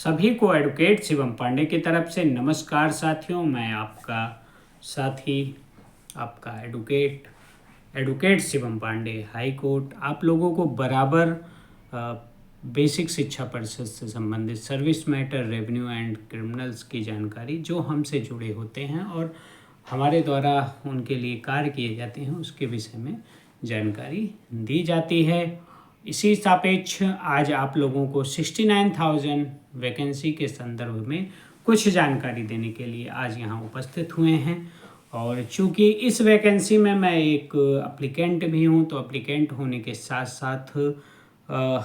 सभी को एडवोकेट शिवम पांडे की तरफ से नमस्कार साथियों। मैं आपका साथी, आपका advocate Shivam Pandey, high court. आप लोगों को बराबर बेसिक शिक्षा परिषद से संबंधित service matter, revenue and criminals की जानकारी जो हमसे जुड़े होते हैं और हमारे द्वारा उनके लिए कार्य किए जाते हैं, उसके विषय में जानकारी दी जाती है। इसी सापेक्ष आज आप लोगों को 69,000 वैकेंसी के संदर्भ में कुछ जानकारी देने के लिए आज यहाँ उपस्थित हुए हैं। और चूँकि इस वैकेंसी में मैं एक अप्लीकेंट भी हूँ, तो अप्लीकेंट होने के साथ साथ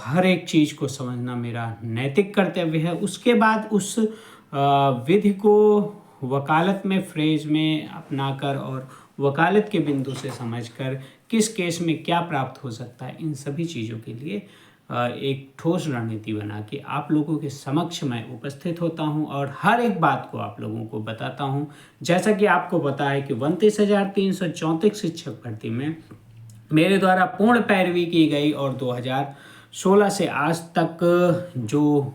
हर एक चीज़ को समझना मेरा नैतिक कर्तव्य है। उसके बाद उस विधि को वकालत में फ्रेज में अपनाकर और वकालत के बिंदु से समझकर किस केस में क्या प्राप्त हो सकता है, इन सभी चीज़ों के लिए एक ठोस रणनीति बना के आप लोगों के समक्ष मैं उपस्थित होता हूं और हर एक बात को आप लोगों को बताता हूं। जैसा कि आपको पता है कि 29,334 शिक्षक भर्ती में मेरे द्वारा पूर्ण पैरवी की गई और 2016 से आज तक जो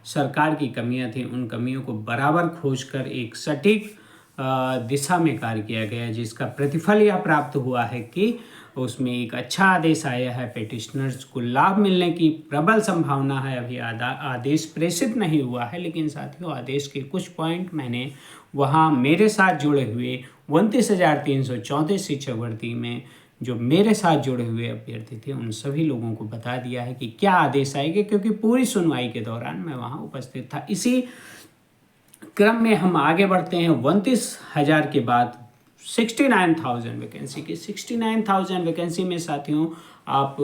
सरकार की कमियां थी, उन कमियों को बराबर खोजकर एक सटीक दिशा में कार्य किया गया, जिसका प्रतिफल यह प्राप्त हुआ है कि उसमें एक अच्छा आदेश आया है। पेटिशनर्स को लाभ मिलने की प्रबल संभावना है। अभी आदेश प्रेषित नहीं हुआ है, लेकिन साथियों आदेश के कुछ पॉइंट मैंने वहाँ मेरे साथ जुड़े हुए 29,334 शिक्षक भर्ती में जो मेरे साथ जुड़े हुए अभ्यर्थी थे, उन सभी लोगों को बता दिया है कि क्या आदेश आएंगे, क्योंकि पूरी सुनवाई के दौरान मैं वहाँ उपस्थित था। इसी क्रम में हम आगे बढ़ते हैं। 29,000 के बाद 69,000 वैकेंसी की 69,000 वैकेंसी में साथियों आप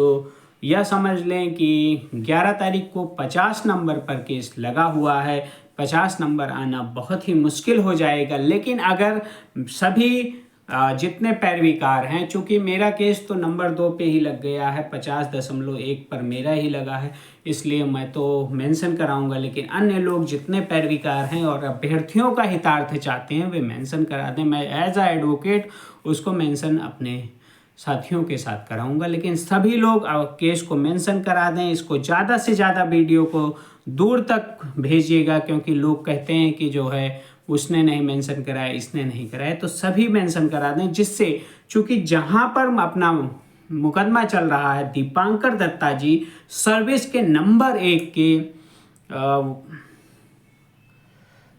यह समझ लें कि 11 तारीख को 50 नंबर पर केस लगा हुआ है। 50 नंबर आना बहुत ही मुश्किल हो जाएगा, लेकिन अगर सभी जितने पैरवीकार हैं, चूँकि मेरा केस तो नंबर 2 पे ही लग गया है, 50.1 पर मेरा ही लगा है, इसलिए मैं तो मेंशन कराऊंगा, लेकिन अन्य लोग जितने पैरवीकार हैं और अभ्यर्थियों का हितार्थ चाहते हैं वे मेंशन करा दें। मैं एज आ एडवोकेट उसको मेंशन अपने साथियों के साथ कराऊंगा, लेकिन सभी लोग केस को मेंशन करा दें। इसको ज़्यादा से ज़्यादा वीडियो को दूर तक भेजिएगा, क्योंकि लोग कहते हैं कि जो है उसने नहीं मेंशन कराया, इसने नहीं कराया, तो सभी मेंशन करा दें, जिससे चूंकि जहां पर अपना मुकदमा चल रहा है, दीपांकर दत्ता जी सर्विस के नंबर 1 के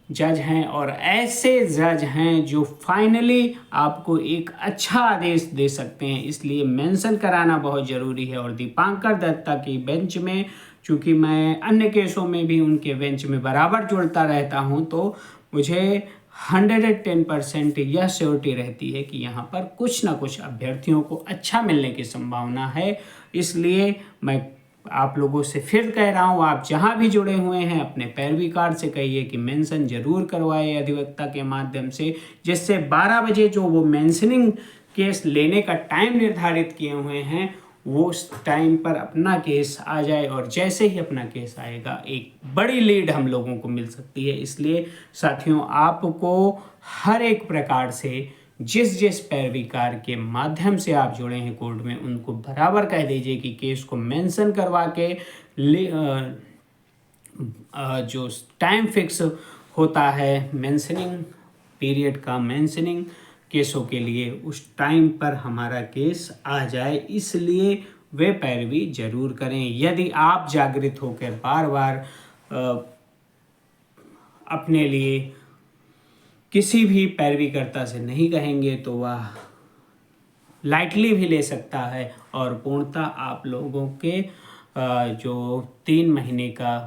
जज हैं और ऐसे जज हैं जो फाइनली आपको एक अच्छा आदेश दे सकते हैं, इसलिए मेंशन कराना बहुत ज़रूरी है। और दीपांकर दत्ता की बेंच में, चूँकि मैं अन्य केसों में भी उनके बेंच में बराबर जुड़ता रहता हूं, तो मुझे 110% यह श्योरिटी रहती है कि यहाँ पर कुछ ना कुछ अभ्यर्थियों को अच्छा मिलने की संभावना है। इसलिए मैं आप लोगों से फिर कह रहा हूँ, आप जहाँ भी जुड़े हुए हैं अपने पैरवीकार से कहिए कि मेंशन जरूर करवाए अधिवक्ता के माध्यम से, जिससे 12 बजे जो वो मेंशनिंग केस लेने का टाइम निर्धारित किए हुए हैं, वो उस टाइम पर अपना केस आ जाए और जैसे ही अपना केस आएगा एक बड़ी लीड हम लोगों को मिल सकती है। इसलिए साथियों आपको हर एक प्रकार से जिस पैरवीकार के माध्यम से आप जुड़े हैं कोर्ट में, उनको बराबर कह दीजिए कि केस को मेंशन करवा के जो टाइम फिक्स होता है मेंशनिंग पीरियड का, मेंशनिंग केसों के लिए, उस टाइम पर हमारा केस आ जाए। इसलिए वे पैरवी जरूर करें। यदि आप जागृत होकर बार बार अपने लिए किसी भी पैरवीकर्ता से नहीं कहेंगे, तो वह लाइटली भी ले सकता है और पूर्णतः आप लोगों के जो 3 महीने का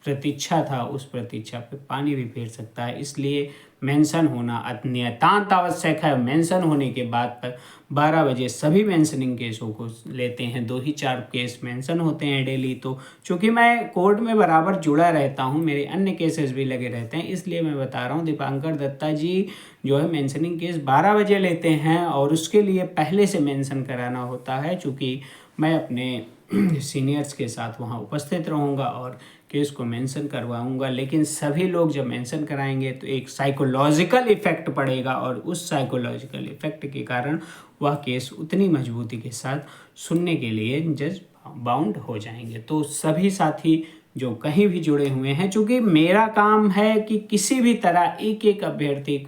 प्रतीक्षा था, उस प्रतीक्षा पे पानी भी फेर सकता है। इसलिए मेंशन होना अत्यंत आवश्यक है। मेंशन होने के बाद 12 बजे सभी मेंशनिंग केसों को लेते हैं, 2 ही 4 केस मेंशन होते हैं डेली। तो चूँकि मैं कोर्ट में बराबर जुड़ा रहता हूं, मेरे अन्य केसेस भी लगे रहते हैं, इसलिए मैं बता रहा हूं दीपांकर दत्ता जी जो है मेंशनिंग केस 12 बजे लेते हैं और उसके लिए पहले से मेंशन कराना होता है। चूँकि मैं अपने सीनियर्स के साथ वहाँ उपस्थित रहूँगा और केस को मेंशन करवाऊँगा, लेकिन सभी लोग जब मेंशन कराएंगे तो एक साइकोलॉजिकल इफेक्ट पड़ेगा और उस साइकोलॉजिकल इफेक्ट के कारण वह केस उतनी मजबूती के साथ सुनने के लिए जज बाउंड हो जाएंगे। तो सभी साथी जो कहीं भी जुड़े हुए हैं, चूँकि मेरा काम है कि किसी भी तरह एक एक अभ्यर्थी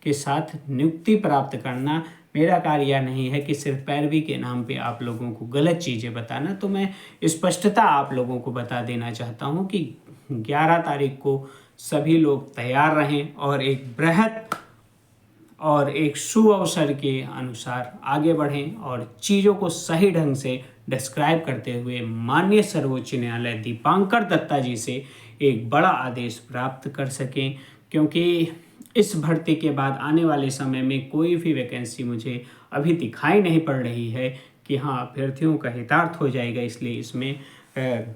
के साथ नियुक्ति प्राप्त करना। मेरा कार्य यह नहीं है कि सिर्फ पैरवी के नाम पे आप लोगों को गलत चीज़ें बताना। तो मैं स्पष्टता आप लोगों को बता देना चाहता हूँ कि 11 तारीख को सभी लोग तैयार रहें और एक बृहद और एक शुभ अवसर के अनुसार आगे बढ़ें और चीज़ों को सही ढंग से डिस्क्राइब करते हुए माननीय सर्वोच्च न्यायालय दीपांकर दत्ता जी से एक बड़ा आदेश प्राप्त कर सकें, क्योंकि इस भर्ती के बाद आने वाले समय में कोई भी वैकेंसी मुझे अभी दिखाई नहीं पड़ रही है कि हाँ अभ्यर्थियों का हितार्थ हो जाएगा। इसलिए इसमें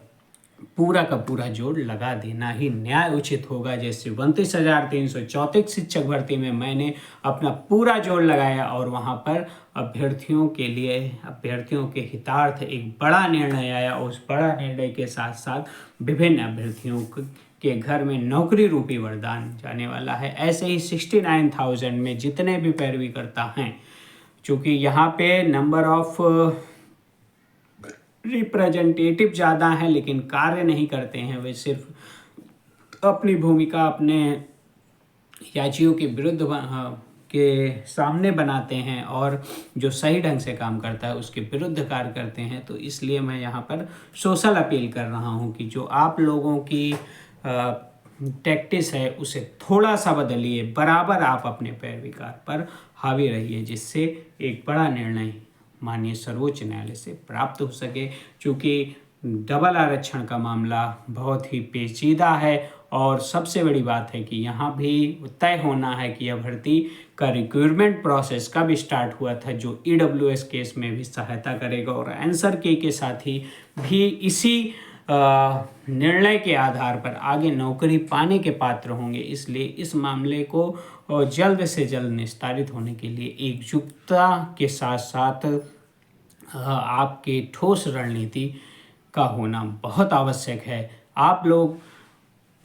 पूरा का पूरा जोर लगा देना ही न्याय उचित होगा। जैसे 29,334 शिक्षक भर्ती में मैंने अपना पूरा जोर लगाया और वहाँ पर अभ्यर्थियों के लिए, अभ्यर्थियों के हितार्थ एक बड़ा निर्णय आया। उस बड़ा निर्णय के साथ साथ विभिन्न अभ्यर्थियों के घर में नौकरी रूपी वरदान जाने वाला है। ऐसे ही 69,000 में जितने भी पैरवी करता हैं, चूँकि यहाँ पे नंबर ऑफ रिप्रेजेंटेटिव ज़्यादा हैं लेकिन कार्य नहीं करते हैं, वे सिर्फ अपनी भूमिका अपने याचियों के विरुद्ध के सामने बनाते हैं और जो सही ढंग से काम करता है उसके विरुद्ध कार्य करते हैं। तो इसलिए मैं यहाँ पर सोशल अपील कर रहा हूँ कि जो आप लोगों की टैक्टिस है उसे थोड़ा सा बदलिए, बराबर आप अपने पैरवीकार पर हावी रहिए, जिससे एक बड़ा निर्णय माननीय सर्वोच्च न्यायालय से प्राप्त हो सके। क्योंकि डबल आरक्षण का मामला बहुत ही पेचीदा है और सबसे बड़ी बात है कि यहाँ भी तय होना है कि यह भर्ती का रिक्रूटमेंट प्रोसेस कब स्टार्ट हुआ था, जो EWS केस में भी सहायता करेगा और आंसर के साथ ही भी इसी निर्णय के आधार पर आगे नौकरी पाने के पात्र होंगे। इसलिए इस मामले को जल्द से जल्द निस्तारित होने के लिए एकजुटता के साथ साथ आपके ठोस रणनीति का होना बहुत आवश्यक है। आप लोग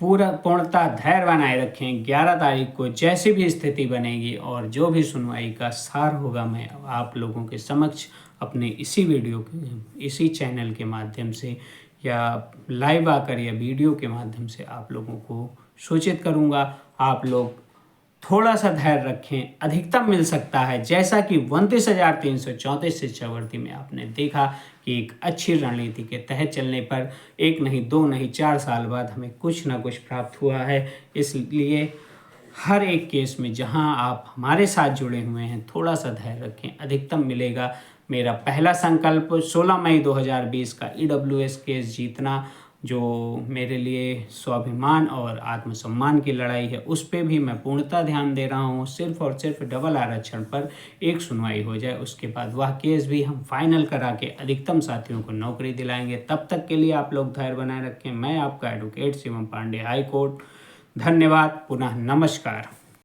पूर्णतः धैर्य बनाए रखें। 11 तारीख को जैसी भी स्थिति बनेगी और जो भी सुनवाई का सार होगा, मैं आप लोगों के समक्ष अपने इसी वीडियो के, इसी चैनल के माध्यम से या लाइव आकर या वीडियो के माध्यम से आप लोगों को सूचित करूंगा। आप लोग थोड़ा सा धैर्य रखें, अधिकतम मिल सकता है। जैसा कि 29,334 शिक्षक भर्ती में आपने देखा कि एक अच्छी रणनीति के तहत चलने पर 1 नहीं 2 नहीं 4 साल बाद हमें कुछ ना कुछ प्राप्त हुआ है। इसलिए हर एक केस में जहां आप हमारे साथ जुड़े हुए हैं, थोड़ा सा धैर्य रखें, अधिकतम मिलेगा। मेरा पहला संकल्प 16 मई 2020 का EWS केस जीतना, जो मेरे लिए स्वाभिमान और आत्मसम्मान की लड़ाई है, उस पे भी मैं पूर्णतः ध्यान दे रहा हूँ। सिर्फ और सिर्फ डबल आरक्षण पर एक सुनवाई हो जाए, उसके बाद वह केस भी हम फाइनल करा के अधिकतम साथियों को नौकरी दिलाएंगे। तब तक के लिए आप लोग धैर्य बनाए रखें। मैं आपका advocate Shivam Pandey, high court. धन्यवाद। पुनः नमस्कार।